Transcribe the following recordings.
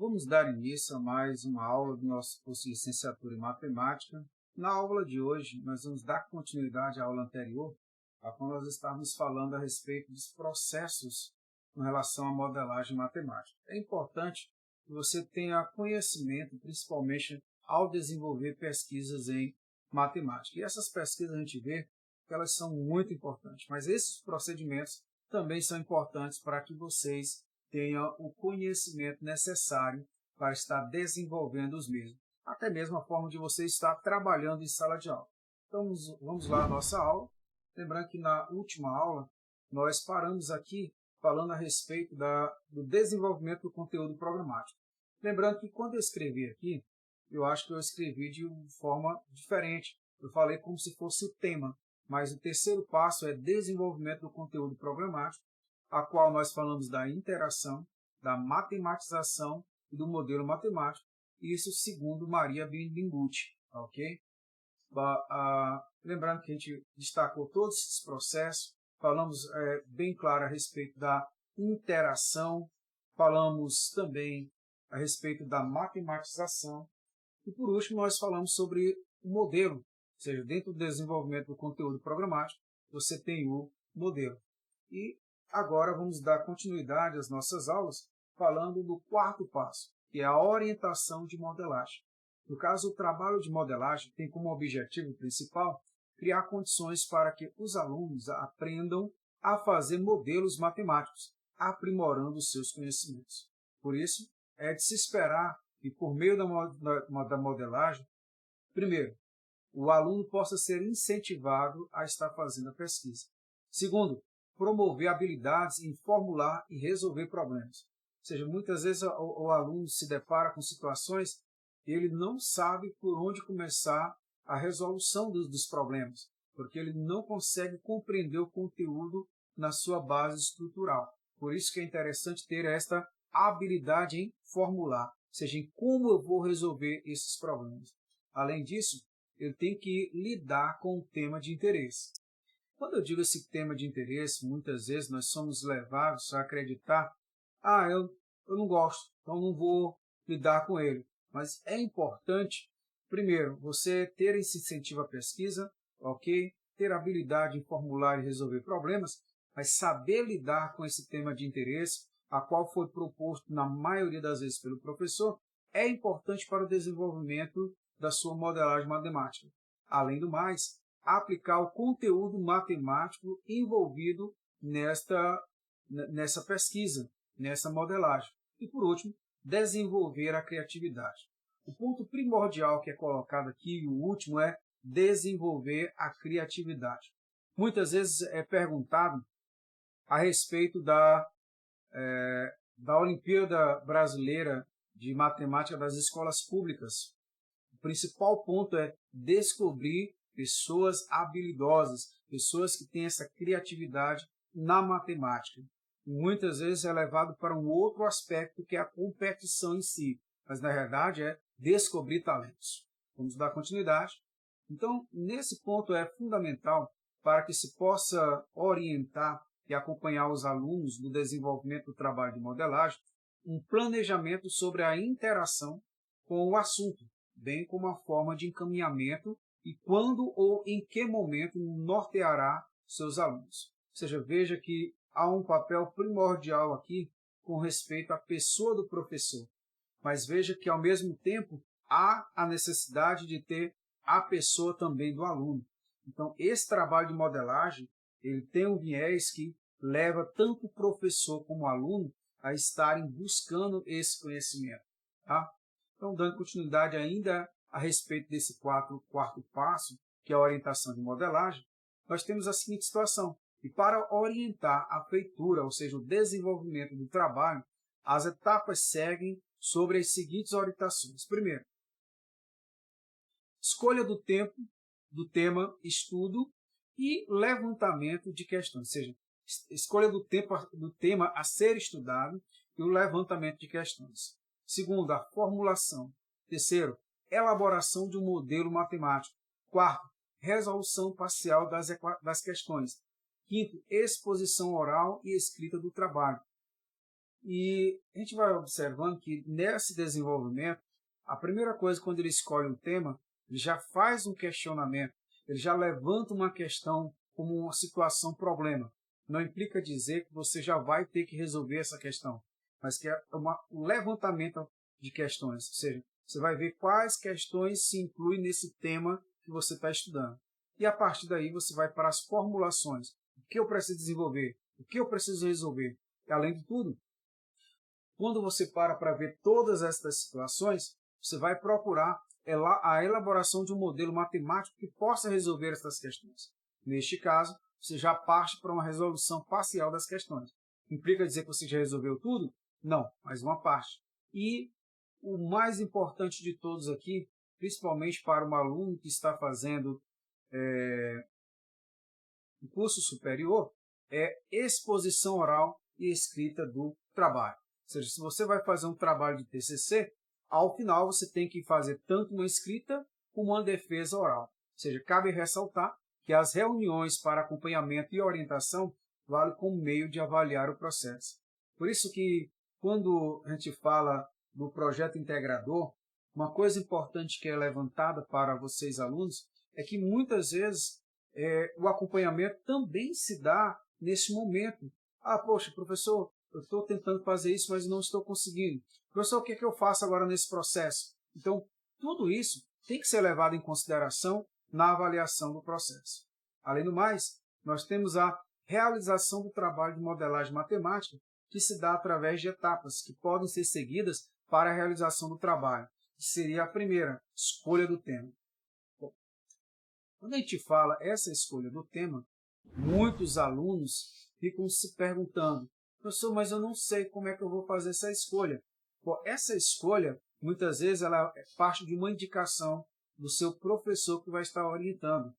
Vamos dar início a mais uma aula do nosso curso de licenciatura em matemática. Na aula de hoje, nós vamos dar continuidade à aula anterior, a qual nós estávamos falando a respeito dos processos com relação à modelagem matemática. É importante que você tenha conhecimento, principalmente ao desenvolver pesquisas em matemática. E essas pesquisas a gente vê que elas são muito importantes, mas esses procedimentos também são importantes para que vocês tenham o conhecimento necessário para estar desenvolvendo os mesmos. Até mesmo a forma de você estar trabalhando em sala de aula. Então, vamos lá à nossa aula. Lembrando que na última aula, nós paramos aqui falando a respeito do desenvolvimento do conteúdo programático. Lembrando que quando eu escrevi aqui, eu acho que eu escrevi de forma diferente. Eu falei como se fosse o tema, mas o terceiro passo é desenvolvimento do conteúdo programático, a qual nós falamos da interação, da matematização e do modelo matemático, isso segundo Maria Benguti, ok? Lembrando que a gente destacou todos esses processos, falamos bem claro a respeito da interação, falamos também a respeito da matematização e, por último, nós falamos sobre o modelo, ou seja, dentro do desenvolvimento do conteúdo programático, você tem o modelo. E agora vamos dar continuidade às nossas aulas falando do quarto passo, que é a orientação de modelagem. No caso, o trabalho de modelagem tem como objetivo principal criar condições para que os alunos aprendam a fazer modelos matemáticos, aprimorando os seus conhecimentos. Por isso, é de se esperar que, por meio da modelagem, primeiro, o aluno possa ser incentivado a estar fazendo a pesquisa. Segundo, promover habilidades em formular e resolver problemas. Ou seja, muitas vezes o aluno se depara com situações e ele não sabe por onde começar a resolução dos problemas, porque ele não consegue compreender o conteúdo na sua base estrutural. Por isso que é interessante ter esta habilidade em formular, ou seja, em como eu vou resolver esses problemas. Além disso, eu tenho que lidar com o tema de interesse. Quando eu digo esse tema de interesse, muitas vezes nós somos levados a acreditar, eu não gosto, então não vou lidar com ele. Mas é importante, primeiro, você ter esse incentivo à pesquisa, ok? Ter habilidade em formular e resolver problemas, mas saber lidar com esse tema de interesse, a qual foi proposto na maioria das vezes pelo professor, é importante para o desenvolvimento da sua modelagem matemática. Além do mais, aplicar o conteúdo matemático envolvido nessa pesquisa, nessa modelagem. E, por último, desenvolver a criatividade. O ponto primordial que é colocado aqui, e o último, é desenvolver a criatividade. Muitas vezes é perguntado a respeito da Olimpíada Brasileira de Matemática das escolas públicas. O principal ponto é descobrir pessoas habilidosas, pessoas que têm essa criatividade na matemática. Muitas vezes é levado para um outro aspecto que é a competição em si, mas na verdade é descobrir talentos. Vamos dar continuidade. Então, nesse ponto é fundamental para que se possa orientar e acompanhar os alunos no desenvolvimento do trabalho de modelagem, um planejamento sobre a interação com o assunto, bem como a forma de encaminhamento e quando ou em que momento norteará seus alunos. Ou seja, veja que há um papel primordial aqui com respeito à pessoa do professor, mas veja que, ao mesmo tempo, há a necessidade de ter a pessoa também do aluno. Então, esse trabalho de modelagem ele tem um viés que leva tanto o professor como o aluno a estarem buscando esse conhecimento. Tá? Então, dando continuidade ainda a respeito desse quarto passo, que é a orientação de modelagem, nós temos a seguinte situação. E para orientar a feitura, ou seja, o desenvolvimento do trabalho, as etapas seguem sobre as seguintes orientações. Primeiro, escolha do tema, estudo e levantamento de questões, ou seja, escolha do tema a ser estudado e o levantamento de questões. Segundo, a formulação. Terceiro, elaboração de um modelo matemático. Quarto, resolução parcial das questões. Quinto, exposição oral e escrita do trabalho. E a gente vai observando que nesse desenvolvimento, a primeira coisa, quando ele escolhe um tema, ele já faz um questionamento, ele já levanta uma questão como uma situação, problema. Não implica dizer que você já vai ter que resolver essa questão, mas que é um levantamento de questões, ou seja, você vai ver quais questões se incluem nesse tema que você está estudando. E a partir daí você vai para as formulações. O que eu preciso desenvolver? O que eu preciso resolver? E, além de tudo, quando você para ver todas estas situações, você vai procurar a elaboração de um modelo matemático que possa resolver essas questões. Neste caso, você já parte para uma resolução parcial das questões. Implica dizer que você já resolveu tudo? Não, mas uma parte. E o mais importante de todos aqui, principalmente para um aluno que está fazendo um curso superior, é exposição oral e escrita do trabalho. Ou seja, se você vai fazer um trabalho de TCC, ao final você tem que fazer tanto uma escrita como uma defesa oral. Ou seja, cabe ressaltar que as reuniões para acompanhamento e orientação valem como meio de avaliar o processo. Por isso que, quando a gente fala do projeto integrador, uma coisa importante que é levantada para vocês alunos é que muitas vezes o acompanhamento também se dá nesse momento. Ah, poxa, professor, eu estou tentando fazer isso, mas não estou conseguindo. Professor, o que é que eu faço agora nesse processo? Então, tudo isso tem que ser levado em consideração na avaliação do processo. Além do mais, nós temos a realização do trabalho de modelagem matemática, que se dá através de etapas que podem ser seguidas para a realização do trabalho, que seria a primeira, escolha do tema. Bom, quando a gente fala essa escolha do tema, muitos alunos ficam se perguntando: professor, mas eu não sei como é que eu vou fazer essa escolha. Bom, essa escolha, muitas vezes, ela é parte de uma indicação do seu professor que vai estar orientando.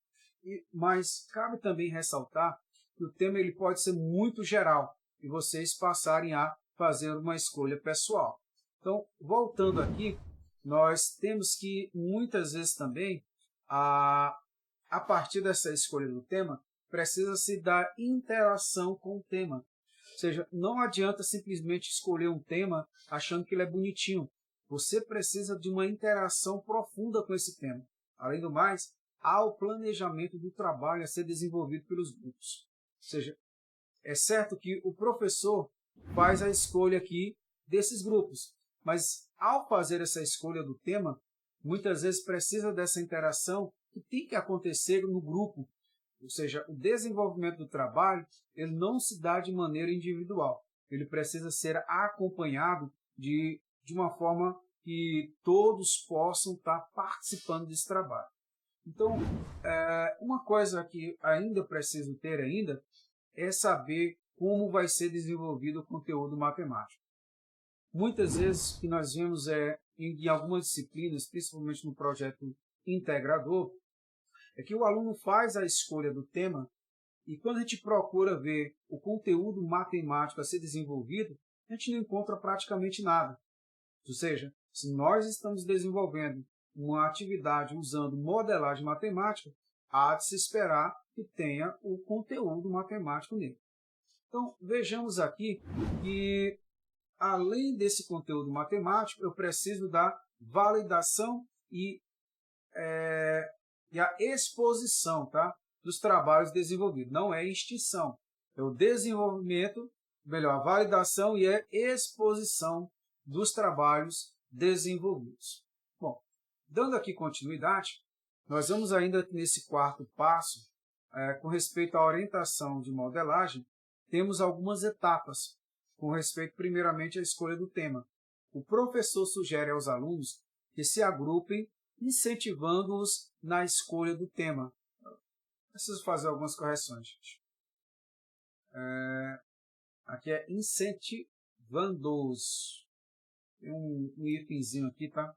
Mas cabe também ressaltar que o tema ele pode ser muito geral e vocês passarem a fazer uma escolha pessoal. Então, voltando aqui, nós temos que, muitas vezes também, a partir dessa escolha do tema, precisa-se dar interação com o tema. Ou seja, não adianta simplesmente escolher um tema achando que ele é bonitinho. Você precisa de uma interação profunda com esse tema. Além do mais, há o planejamento do trabalho a ser desenvolvido pelos grupos. Ou seja, é certo que o professor faz a escolha aqui desses grupos, mas ao fazer essa escolha do tema, muitas vezes precisa dessa interação que tem que acontecer no grupo. Ou seja, o desenvolvimento do trabalho ele não se dá de maneira individual. Ele precisa ser acompanhado de uma forma que todos possam estar participando desse trabalho. Então, uma coisa que ainda preciso ter ainda é saber como vai ser desenvolvido o conteúdo matemático. Muitas vezes o que nós vemos em algumas disciplinas, principalmente no projeto integrador, é que o aluno faz a escolha do tema e quando a gente procura ver o conteúdo matemático a ser desenvolvido, a gente não encontra praticamente nada. Ou seja, se nós estamos desenvolvendo uma atividade usando modelagem matemática, há de se esperar que tenha o conteúdo matemático nele. Então, vejamos aqui que, além desse conteúdo matemático, eu preciso da validação e a exposição, tá, dos trabalhos desenvolvidos. Não é extinção, é o desenvolvimento, melhor, a validação e a exposição dos trabalhos desenvolvidos. Bom, dando aqui continuidade, nós vamos ainda nesse quarto passo, com respeito à orientação de modelagem, temos algumas etapas, com respeito primeiramente à escolha do tema. O professor sugere aos alunos que se agrupem, incentivando-os na escolha do tema. Preciso fazer algumas correções, gente. Aqui é incentivando-os. Tem um itemzinho aqui, tá?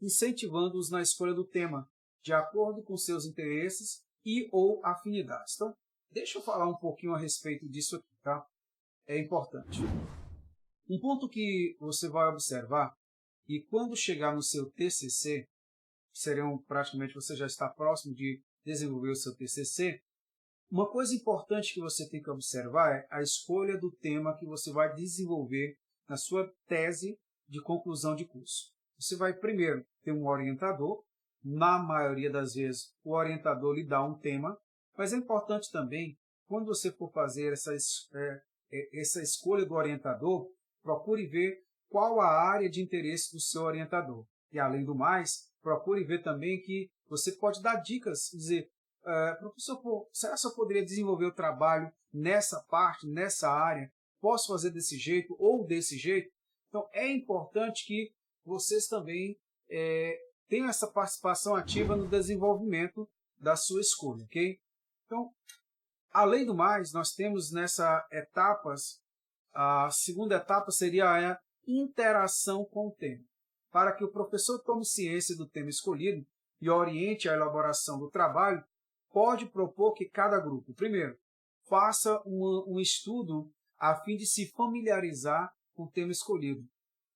Incentivando-os na escolha do tema, de acordo com seus interesses e ou afinidades. Então, deixa eu falar um pouquinho a respeito disso aqui, tá? É importante. Um ponto que você vai observar, e quando chegar no seu TCC, praticamente você já está próximo de desenvolver o seu TCC, Uma coisa importante que você tem que observar é a escolha do tema que você vai desenvolver na sua tese de conclusão de curso. Você vai primeiro ter um orientador, na maioria das vezes o orientador lhe dá um tema, mas é importante também, quando você for fazer essa escolha do orientador, procure ver qual a área de interesse do seu orientador. E, além do mais, procure ver também que você pode dar dicas, dizer, professor, será que eu poderia desenvolver o trabalho nessa parte, nessa área? Posso fazer desse jeito ou desse jeito? Então, é importante que vocês também tenham essa participação ativa no desenvolvimento da sua escolha, ok? Então, além do mais, nós temos nessa etapas, a segunda etapa seria a interação com o tema. Para que o professor tome ciência do tema escolhido e oriente a elaboração do trabalho, pode propor que cada grupo, primeiro, faça um estudo a fim de se familiarizar com o tema escolhido.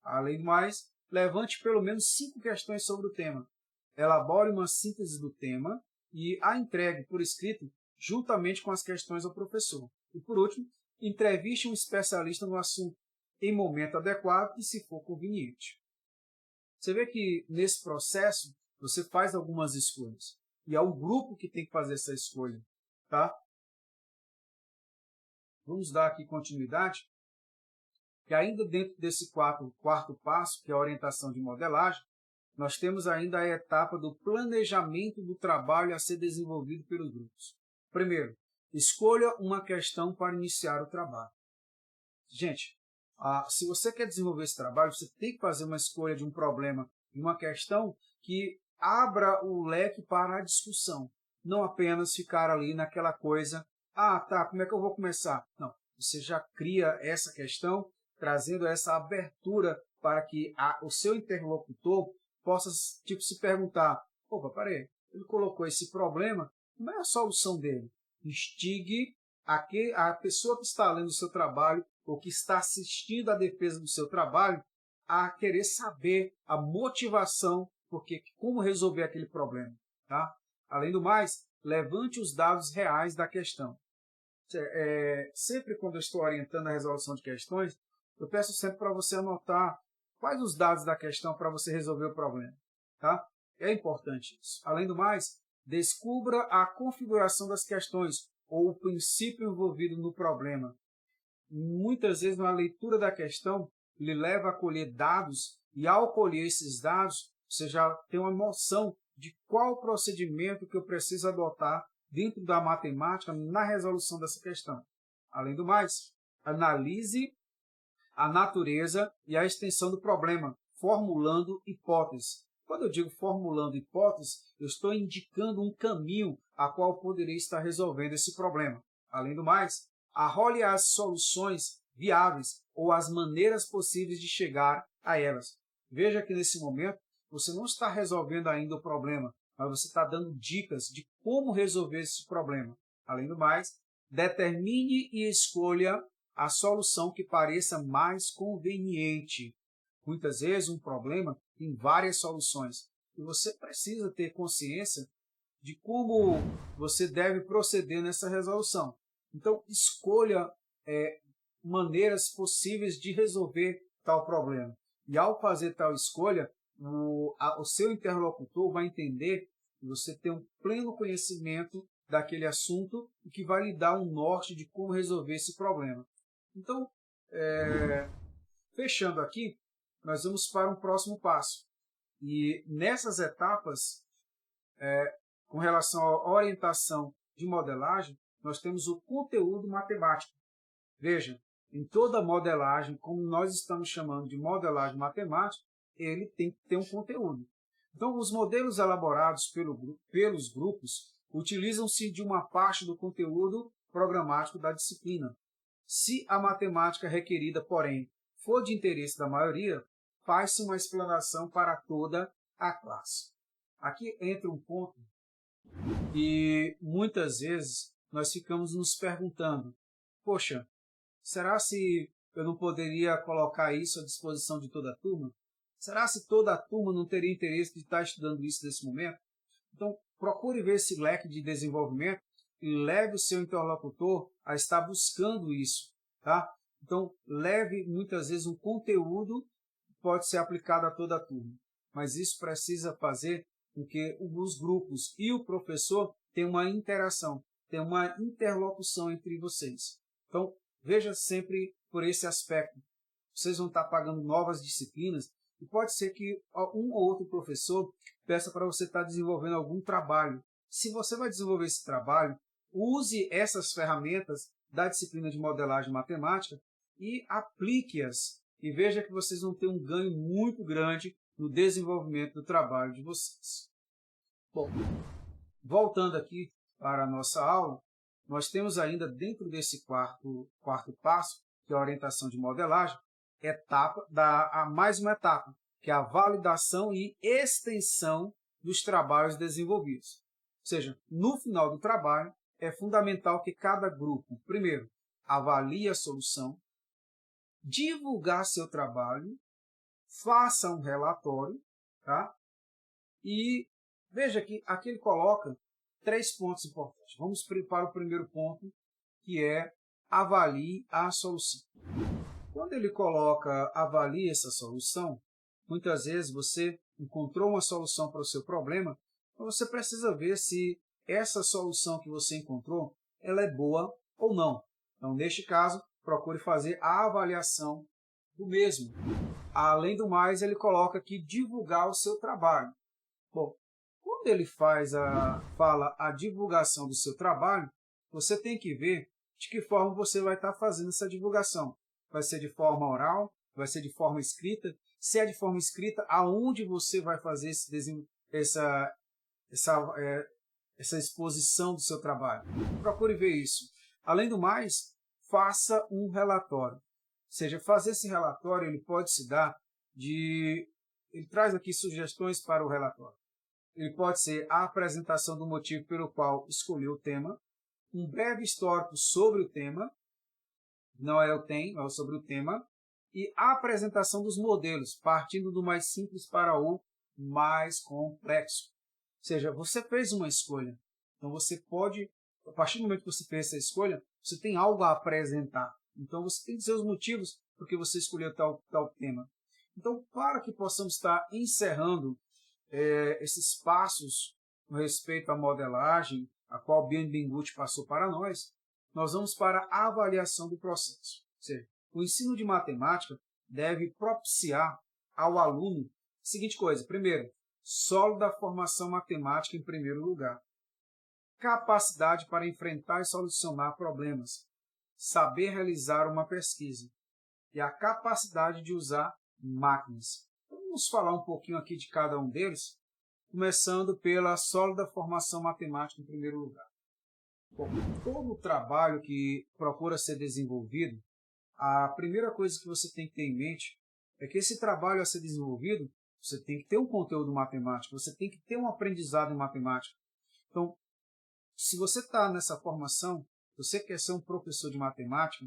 Além do mais, levante pelo menos 5 questões sobre o tema. Elabore uma síntese do tema e a entregue por escrito juntamente com as questões ao professor. E, por último, entreviste um especialista no assunto em momento adequado e se for conveniente. Você vê que nesse processo você faz algumas escolhas e é o grupo que tem que fazer essa escolha, tá? Vamos dar aqui continuidade, que ainda dentro desse quarto passo, que é a orientação de modelagem, nós temos ainda a etapa do planejamento do trabalho a ser desenvolvido pelos grupos. Primeiro, escolha uma questão para iniciar o trabalho. Gente, se você quer desenvolver esse trabalho, você tem que fazer uma escolha de um problema, de uma questão que abra o leque para a discussão. Não apenas ficar ali naquela coisa, tá, como é que eu vou começar? Não, você já cria essa questão, trazendo essa abertura para que o seu interlocutor possa se perguntar, opa, peraí, ele colocou esse problema, como é a solução dele? Instigue a pessoa que está lendo o seu trabalho ou que está assistindo à defesa do seu trabalho a querer saber a motivação, como resolver aquele problema. Tá? Além do mais, levante os dados reais da questão. Sempre quando eu estou orientando a resolução de questões, eu peço sempre para você anotar quais os dados da questão para você resolver o problema. Tá? É importante isso. Além do mais, descubra a configuração das questões ou o princípio envolvido no problema. Muitas vezes, na leitura da questão, ele leva a colher dados e, ao colher esses dados, você já tem uma noção de qual procedimento que eu preciso adotar dentro da matemática na resolução dessa questão. Além do mais, analise a natureza e a extensão do problema, formulando hipóteses. Quando eu digo formulando hipóteses, eu estou indicando um caminho a qual poderia estar resolvendo esse problema. Além do mais, arrole as soluções viáveis ou as maneiras possíveis de chegar a elas. Veja que nesse momento você não está resolvendo ainda o problema, mas você está dando dicas de como resolver esse problema. Além do mais, determine e escolha a solução que pareça mais conveniente. Muitas vezes um problema tem várias soluções e você precisa ter consciência de como você deve proceder nessa resolução. Então, escolha maneiras possíveis de resolver tal problema. E ao fazer tal escolha, o seu interlocutor vai entender que você tem um pleno conhecimento daquele assunto e que vai lhe dar um norte de como resolver esse problema. Então, fechando aqui, nós vamos para um próximo passo. E nessas etapas, com relação à orientação de modelagem, nós temos o conteúdo matemático. Veja, em toda modelagem, como nós estamos chamando de modelagem matemática, ele tem que ter um conteúdo. Então, os modelos elaborados pelos grupos utilizam-se de uma parte do conteúdo programático da disciplina. Se a matemática requerida, porém, for de interesse da maioria, faz-se uma explanação para toda a classe. Aqui entra um ponto e muitas vezes nós ficamos nos perguntando, poxa, será se eu não poderia colocar isso à disposição de toda a turma? Será se toda a turma não teria interesse de estar estudando isso nesse momento? Então, procure ver esse leque de desenvolvimento e leve o seu interlocutor a estar buscando isso, tá? Então, leve muitas vezes um conteúdo que pode ser aplicado a toda a turma, mas isso precisa fazer com que os grupos e o professor tenham uma interação, tenham uma interlocução entre vocês. Então, veja sempre por esse aspecto. Vocês vão estar pagando novas disciplinas e pode ser que um ou outro professor peça para você estar desenvolvendo algum trabalho. Se você vai desenvolver esse trabalho, use essas ferramentas da disciplina de modelagem matemática e aplique-as. E veja que vocês vão ter um ganho muito grande no desenvolvimento do trabalho de vocês. Bom, voltando aqui para a nossa aula, nós temos ainda dentro desse quarto passo, que é a orientação de modelagem, mais uma etapa, que é a validação e extensão dos trabalhos desenvolvidos. Ou seja, no final do trabalho, é fundamental que cada grupo, primeiro, avalie a solução, divulgar seu trabalho, faça um relatório, tá? E veja que aqui ele coloca 3 pontos importantes. Vamos para o primeiro ponto, que é avalie a solução. Quando ele coloca avalie essa solução, muitas vezes você encontrou uma solução para o seu problema, mas você precisa ver se essa solução que você encontrou ela é boa ou não. Então, neste caso, procure fazer a avaliação do mesmo. Além do mais, ele coloca aqui divulgar o seu trabalho. Bom, quando ele fala a divulgação do seu trabalho, você tem que ver de que forma você vai estar fazendo essa divulgação. Vai ser de forma oral? Vai ser de forma escrita? Se é de forma escrita, aonde você vai fazer essa exposição do seu trabalho? Procure ver isso. Além do mais, faça um relatório. Ou seja, fazer esse relatório ele pode se dar Ele traz aqui sugestões para o relatório. Ele pode ser a apresentação do motivo pelo qual escolheu o tema, um breve histórico sobre o tema, não é é sobre o tema, e a apresentação dos modelos, partindo do mais simples para o mais complexo. Ou seja, você fez uma escolha, então você pode, a partir do momento que você fez essa escolha, você tem algo a apresentar. Então você tem que dizer os motivos por que você escolheu tal tema. Então, para que possamos estar encerrando esses passos no respeito à modelagem, a qual Ben Benguti passou para nós vamos para a avaliação do processo. Ou seja, o ensino de matemática deve propiciar ao aluno a seguinte coisa. Primeiro, sólida formação matemática em primeiro lugar. Capacidade para enfrentar e solucionar problemas. Saber realizar uma pesquisa. E a capacidade de usar máquinas. Vamos falar um pouquinho aqui de cada um deles, começando pela sólida formação matemática em primeiro lugar. Bom, todo trabalho que procura ser desenvolvido, a primeira coisa que você tem que ter em mente é que esse trabalho a ser desenvolvido, você tem que ter um conteúdo matemático, você tem que ter um aprendizado em matemática. Então, se você está nessa formação, você quer ser um professor de matemática,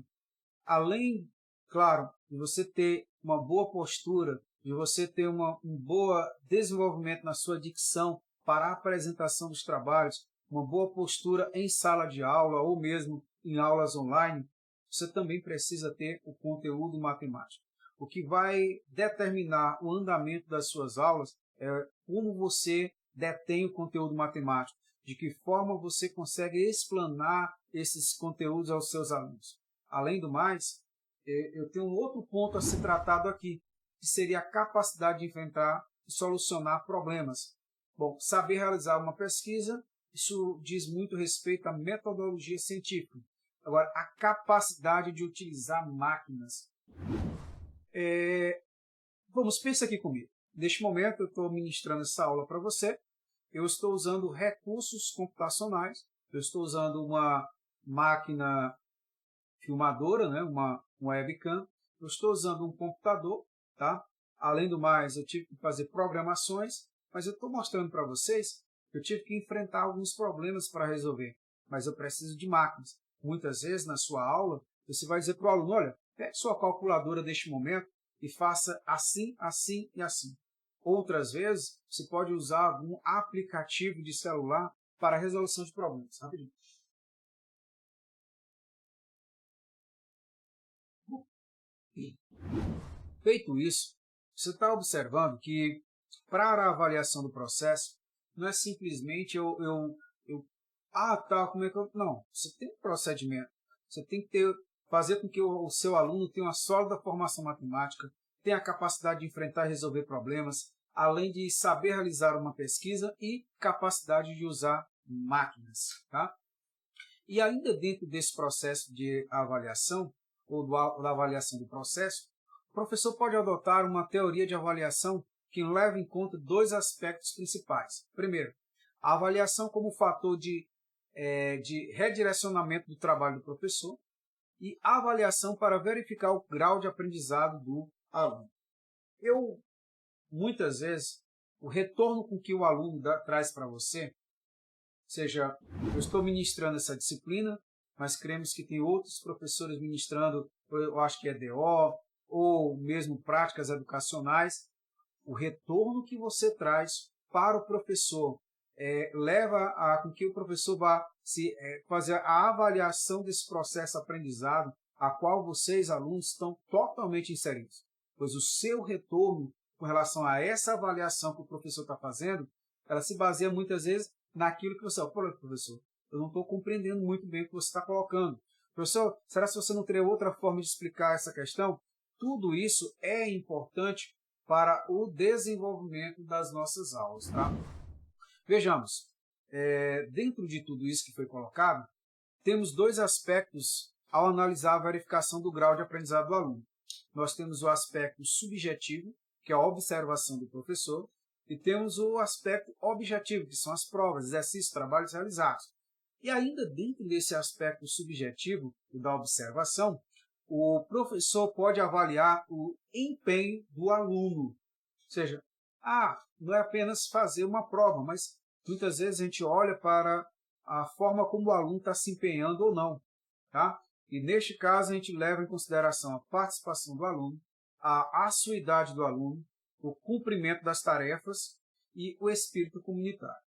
além, claro, de você ter uma boa postura, de você ter um bom desenvolvimento na sua dicção para a apresentação dos trabalhos, uma boa postura em sala de aula ou mesmo em aulas online, você também precisa ter o conteúdo matemático. O que vai determinar o andamento das suas aulas é como você detém o conteúdo matemático, de que forma você consegue explanar esses conteúdos aos seus alunos. Além do mais, eu tenho um outro ponto a ser tratado aqui, que seria a capacidade de enfrentar e solucionar problemas. Bom, saber realizar uma pesquisa, isso diz muito respeito à metodologia científica. Agora, a capacidade de utilizar máquinas. Vamos, pensa aqui comigo. Neste momento, eu estou ministrando essa aula para você. Eu estou usando recursos computacionais. Eu estou usando uma máquina filmadora, né? uma webcam. Eu estou usando um computador. Tá? Além do mais, eu tive que fazer programações. Mas eu estou mostrando para vocês que eu tive que enfrentar alguns problemas para resolver. Mas eu preciso de máquinas. Muitas vezes, na sua aula, você vai dizer para o aluno, olha, pegue sua calculadora neste momento e faça assim, assim e assim. Outras vezes, você pode usar algum aplicativo de celular para a resolução de problemas. Rapidinho. Feito isso, você está observando que para a avaliação do processo, não é simplesmente como é que eu... Não, você tem um procedimento, você tem que fazer com que o seu aluno tenha uma sólida formação matemática, tenha a capacidade de enfrentar e resolver problemas, além de saber realizar uma pesquisa e capacidade de usar máquinas. Tá? E ainda dentro desse processo de avaliação, ou da avaliação do processo, o professor pode adotar uma teoria de avaliação que leva em conta dois aspectos principais. Primeiro, a avaliação como fator de redirecionamento do trabalho do professor e a avaliação para verificar o grau de aprendizado do aluno. Muitas vezes, o retorno com que o aluno traz para você, seja, eu estou ministrando essa disciplina, mas cremos que tem outros professores ministrando, eu acho que é DO, ou mesmo práticas educacionais, o retorno que você traz para o professor leva com que o professor vá fazer a avaliação desse processo aprendizado, a qual vocês, alunos, estão totalmente inseridos. Pois o seu retorno com relação a essa avaliação que o professor está fazendo, ela se baseia muitas vezes naquilo que você... professor, eu não estou compreendendo muito bem o que você está colocando. Professor, será que você não teria outra forma de explicar essa questão? Tudo isso é importante para o desenvolvimento das nossas aulas. Tá? Vejamos, dentro de tudo isso que foi colocado, temos dois aspectos ao analisar a verificação do grau de aprendizado do aluno. Nós temos o aspecto subjetivo, que é a observação do professor, e temos o aspecto objetivo, que são as provas, exercícios, trabalhos realizados. E ainda dentro desse aspecto subjetivo da observação, o professor pode avaliar o empenho do aluno. Ou seja, não é apenas fazer uma prova, mas muitas vezes a gente olha para a forma como o aluno está se empenhando ou não. Tá? E neste caso a gente leva em consideração a participação do aluno, a assiduidade do aluno, o cumprimento das tarefas e o espírito comunitário.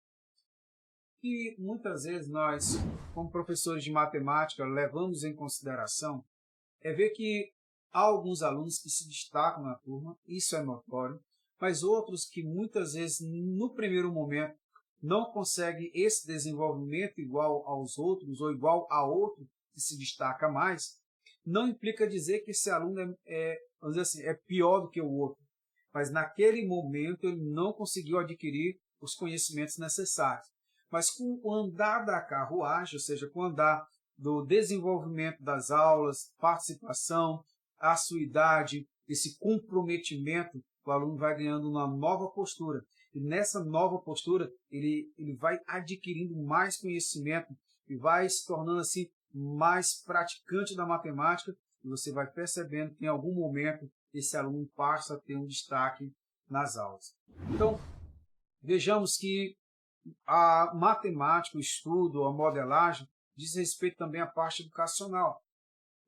E muitas vezes nós, como professores de matemática, levamos em consideração ver que há alguns alunos que se destacam na turma, isso é notório, mas outros que muitas vezes no primeiro momento não conseguem esse desenvolvimento igual aos outros ou igual a outro que se destaca mais, não implica dizer que esse aluno vamos dizer assim, é pior do que o outro, mas naquele momento ele não conseguiu adquirir os conhecimentos necessários. Mas com o andar da carruagem, ou seja, com o andar do desenvolvimento das aulas, participação, assiduidade, esse comprometimento, o aluno vai ganhando uma nova postura. E nessa nova postura, ele vai adquirindo mais conhecimento e vai se tornando assim mais praticante da matemática, e você vai percebendo que em algum momento esse aluno passa a ter um destaque nas aulas. Então, vejamos que a matemática, o estudo, a modelagem, diz respeito também à parte educacional.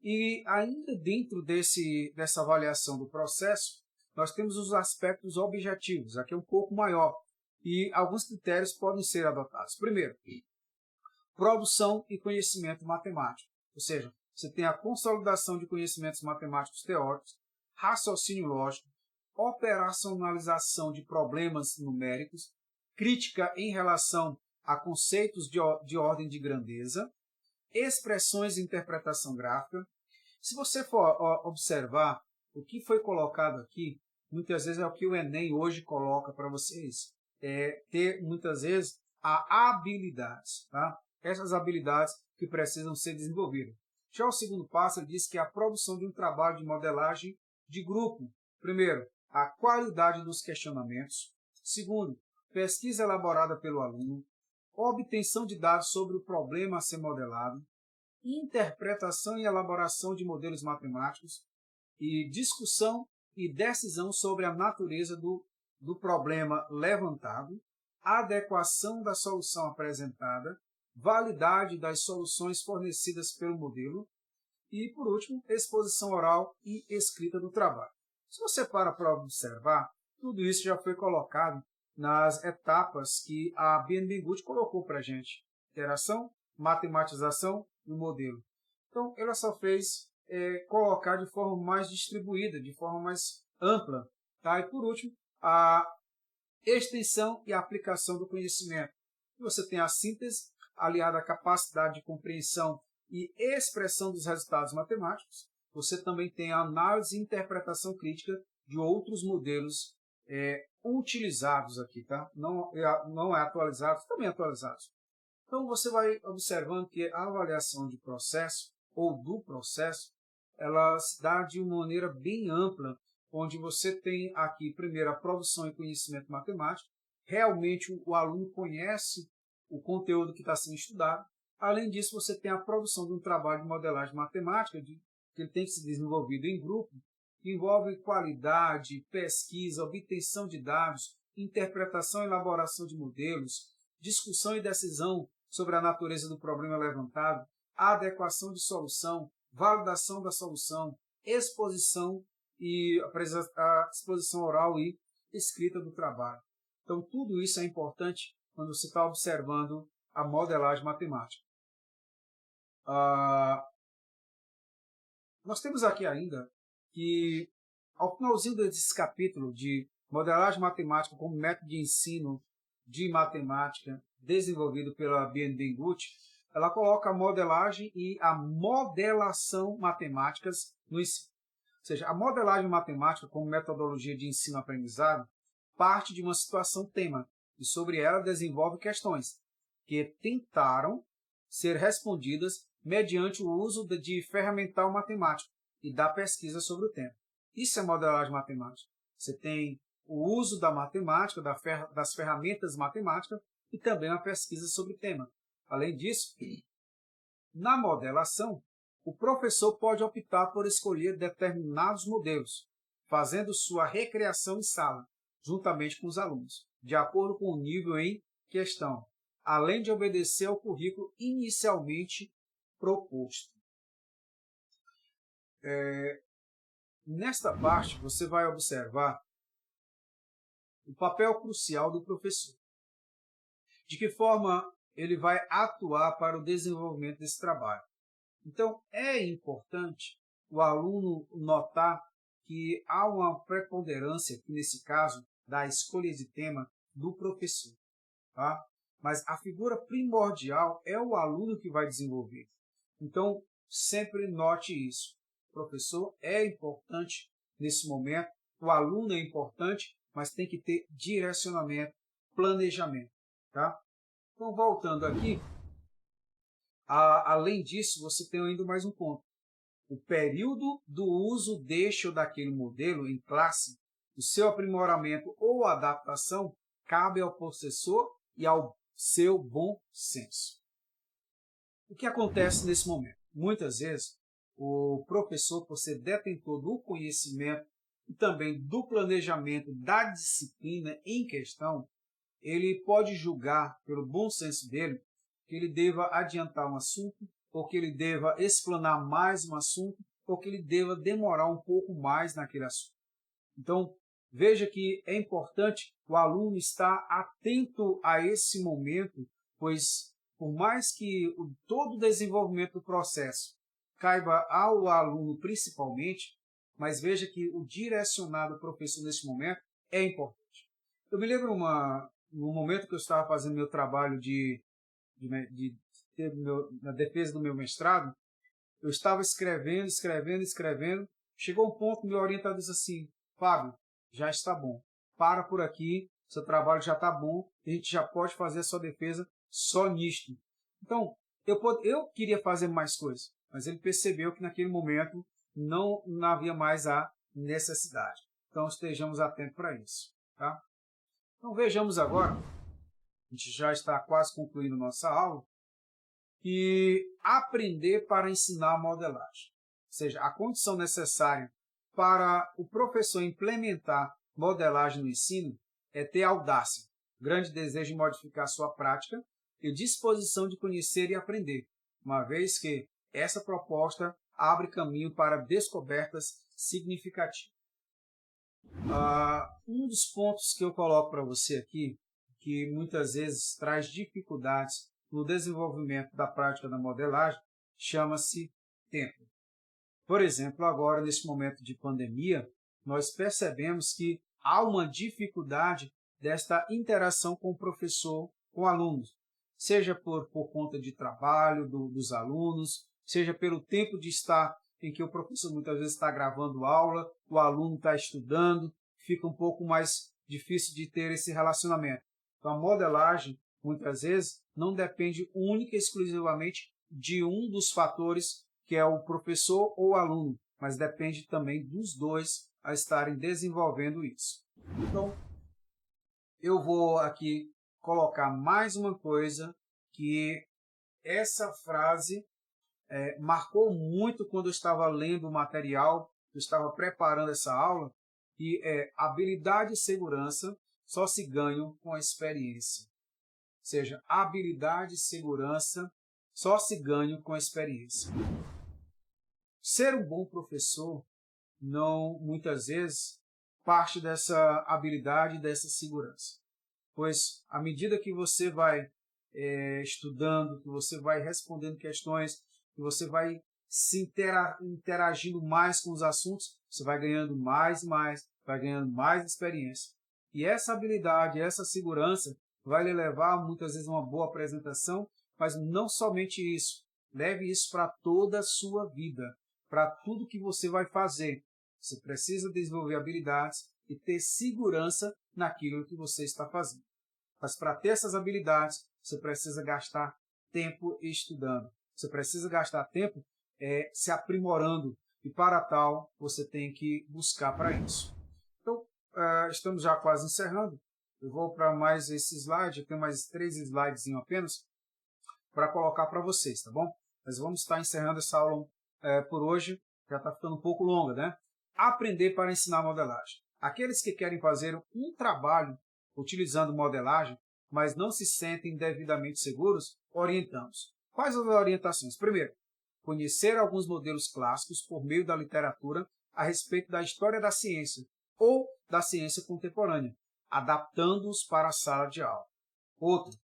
E ainda dentro dessa avaliação do processo, nós temos os aspectos objetivos, aqui é um pouco maior, e alguns critérios podem ser adotados. Primeiro, produção e conhecimento matemático, ou seja, você tem a consolidação de conhecimentos matemáticos teóricos, raciocínio lógico, operacionalização de problemas numéricos, crítica em relação a conceitos de ordem de grandeza, expressões de interpretação gráfica. Se você for observar o que foi colocado aqui, muitas vezes é o que o Enem hoje coloca para vocês, ter muitas vezes habilidades, tá? Essas habilidades que precisam ser desenvolvidas. Já o segundo passo, ele diz que é a produção de um trabalho de modelagem de grupo. Primeiro, a qualidade dos questionamentos. Segundo, pesquisa elaborada pelo aluno. Obtenção de dados sobre o problema a ser modelado. Interpretação e elaboração de modelos matemáticos. E discussão e decisão sobre a natureza do problema levantado. Adequação da solução apresentada. Validade das soluções fornecidas pelo modelo e, por último, exposição oral e escrita do trabalho. Se você para observar, tudo isso já foi colocado nas etapas que a BNB colocou para a gente. Interação, matematização e o modelo. Então, ela só fez colocar de forma mais distribuída, de forma mais ampla. Tá? E por último, a extensão e aplicação do conhecimento. Você tem a síntese aliada à capacidade de compreensão e expressão dos resultados matemáticos. Você também tem a análise e interpretação crítica de outros modelos utilizados aqui, tá? Não é atualizados, também atualizados. Então você vai observando que a avaliação de processo ou do processo, ela se dá de uma maneira bem ampla, onde você tem aqui primeiro a produção e conhecimento matemático. Realmente o aluno conhece o conteúdo que está sendo estudado. Além disso, você tem a produção de um trabalho de modelagem matemática, que ele tem que ser desenvolvido em grupo, que envolve qualidade, pesquisa, obtenção de dados, interpretação e elaboração de modelos, discussão e decisão sobre a natureza do problema levantado, adequação de solução, validação da solução, exposição e a exposição oral e escrita do trabalho. Então, tudo isso é importante quando você está observando a modelagem matemática. Nós temos aqui ainda que, ao finalzinho desse capítulo de modelagem matemática como método de ensino de matemática desenvolvido pela BNB Gut, ela coloca a modelagem e a modelação matemáticas no ensino. Ou seja, a modelagem matemática como metodologia de ensino-aprendizado parte de uma situação tema e sobre ela desenvolve questões que tentaram ser respondidas mediante o uso de ferramental matemático e da pesquisa sobre o tema. Isso é modelagem matemática. Você tem o uso da matemática, das ferramentas matemáticas e também a pesquisa sobre o tema. Além disso, na modelação, o professor pode optar por escolher determinados modelos, fazendo sua recriação em sala, juntamente com os alunos, de acordo com o nível em questão, além de obedecer ao currículo inicialmente proposto. Nesta parte, você vai observar o papel crucial do professor. De que forma ele vai atuar para o desenvolvimento desse trabalho. Então, é importante o aluno notar que há uma preponderância, nesse caso, da escolha de tema do professor. Tá? Mas a figura primordial é o aluno que vai desenvolver. Então, sempre note isso. O professor é importante nesse momento, o aluno é importante, mas tem que ter direcionamento, planejamento. Tá? Então, voltando aqui, além disso, você tem ainda mais um ponto. O período do uso deste ou daquele modelo em classe, o seu aprimoramento ou adaptação, cabe ao professor e ao seu bom senso. O que acontece nesse momento? Muitas vezes, o professor, por ser detentor do conhecimento e também do planejamento da disciplina em questão, ele pode julgar, pelo bom senso dele, que ele deva adiantar um assunto, ou que ele deva explanar mais um assunto, ou que ele deva demorar um pouco mais naquele assunto. Então, veja que é importante o aluno estar atento a esse momento, pois, por mais que todo o desenvolvimento do processo caiba ao aluno principalmente, mas veja que o direcionar do professor nesse momento é importante. Eu me lembro no momento que eu estava fazendo meu trabalho na defesa do meu mestrado, eu estava escrevendo. Chegou um ponto que meu orientador disse assim: Fábio, já está bom. Para por aqui, seu trabalho já está bom, a gente já pode fazer a sua defesa só nisto. Então, eu queria fazer mais coisas, mas ele percebeu que naquele momento não havia mais a necessidade. Então, estejamos atentos para isso. Tá? Então, vejamos agora, a gente já está quase concluindo nossa aula, e aprender para ensinar a modelagem. Ou seja, a condição necessária para o professor implementar modelagem no ensino é ter audácia, grande desejo de modificar sua prática e disposição de conhecer e aprender, uma vez que essa proposta abre caminho para descobertas significativas. Um dos pontos que eu coloco para você aqui, que muitas vezes traz dificuldades no desenvolvimento da prática da modelagem, chama-se tempo. Por exemplo, agora, neste momento de pandemia, nós percebemos que há uma dificuldade desta interação com o professor, com o aluno, seja por conta de trabalho dos alunos, seja pelo tempo de estar em que o professor muitas vezes está gravando aula, o aluno está estudando, fica um pouco mais difícil de ter esse relacionamento. Então, a modelagem, muitas vezes, não depende única e exclusivamente de um dos fatores, que é o professor ou o aluno, mas depende também dos dois a estarem desenvolvendo isso. Então, eu vou aqui colocar mais uma coisa, que essa frase marcou muito quando eu estava lendo o material, eu estava preparando essa aula, que é: habilidade e segurança só se ganham com a experiência. Ou seja, habilidade e segurança só se ganham com a experiência. Ser um bom professor não, muitas vezes, parte dessa habilidade e dessa segurança. Pois, à medida que você vai estudando, que você vai respondendo questões, que você vai se interagindo mais com os assuntos, você vai ganhando mais e mais, vai ganhando mais experiência. E essa habilidade, essa segurança vai lhe levar muitas vezes a uma boa apresentação, mas não somente isso. Leve isso para toda a sua vida, para tudo que você vai fazer. Você precisa desenvolver habilidades e ter segurança naquilo que você está fazendo. Mas para ter essas habilidades, você precisa gastar tempo estudando. Você precisa gastar tempo se aprimorando. E para tal, você tem que buscar para isso. Então, estamos já quase encerrando. Eu vou para mais esse slide. Eu tenho mais 3 slides apenas para colocar para vocês, tá bom? Mas vamos estar encerrando essa aula por hoje. Já está ficando um pouco longa, né? Aprender para ensinar modelagem. Aqueles que querem fazer um trabalho utilizando modelagem, mas não se sentem devidamente seguros, orientamos. Quais as orientações? Primeiro, conhecer alguns modelos clássicos por meio da literatura a respeito da história da ciência ou da ciência contemporânea, adaptando-os para a sala de aula. Outro,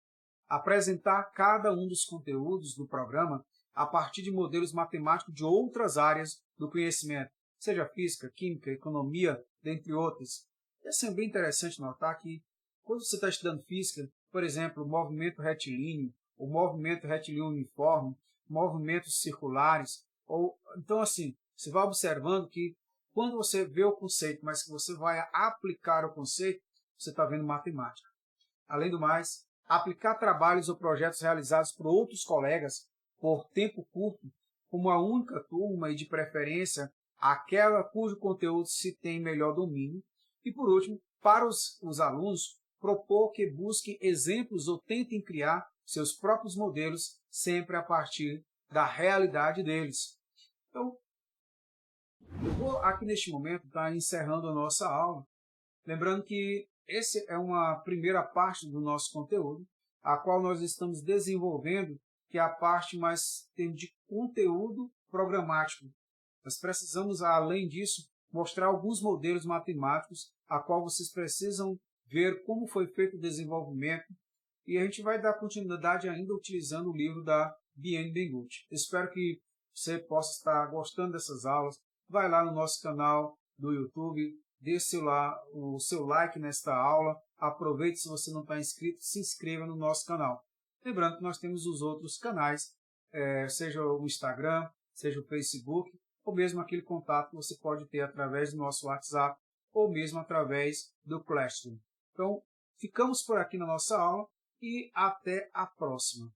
apresentar cada um dos conteúdos do programa a partir de modelos matemáticos de outras áreas do conhecimento, seja física, química, economia, dentre outras. É sempre bem interessante notar que, quando você está estudando física, por exemplo, o movimento retilíneo, o movimento retilíneo uniforme, movimentos circulares, então assim, você vai observando que quando você vê o conceito, mas que você vai aplicar o conceito, você está vendo matemática. Além do mais, aplicar trabalhos ou projetos realizados por outros colegas por tempo curto, como uma única turma e de preferência aquela cujo conteúdo se tem melhor domínio. E por último, para os alunos, propor que busquem exemplos ou tentem criar seus próprios modelos sempre a partir da realidade deles. Então, eu vou aqui neste momento estar encerrando a nossa aula, lembrando que essa é uma primeira parte do nosso conteúdo, a qual nós estamos desenvolvendo, que é a parte mais de conteúdo programático. Nós precisamos, além disso, mostrar alguns modelos matemáticos, a qual vocês precisam ver como foi feito o desenvolvimento, e a gente vai dar continuidade ainda utilizando o livro da Biene Bengucci. Espero que você possa estar gostando dessas aulas. Vai lá no nosso canal do YouTube, deixe o seu like nesta aula, aproveite, se você não está inscrito, se inscreva no nosso canal. Lembrando que nós temos os outros canais, seja o Instagram, seja o Facebook, ou mesmo aquele contato que você pode ter através do nosso WhatsApp, ou mesmo através do Classroom. Então, ficamos por aqui na nossa aula e até a próxima.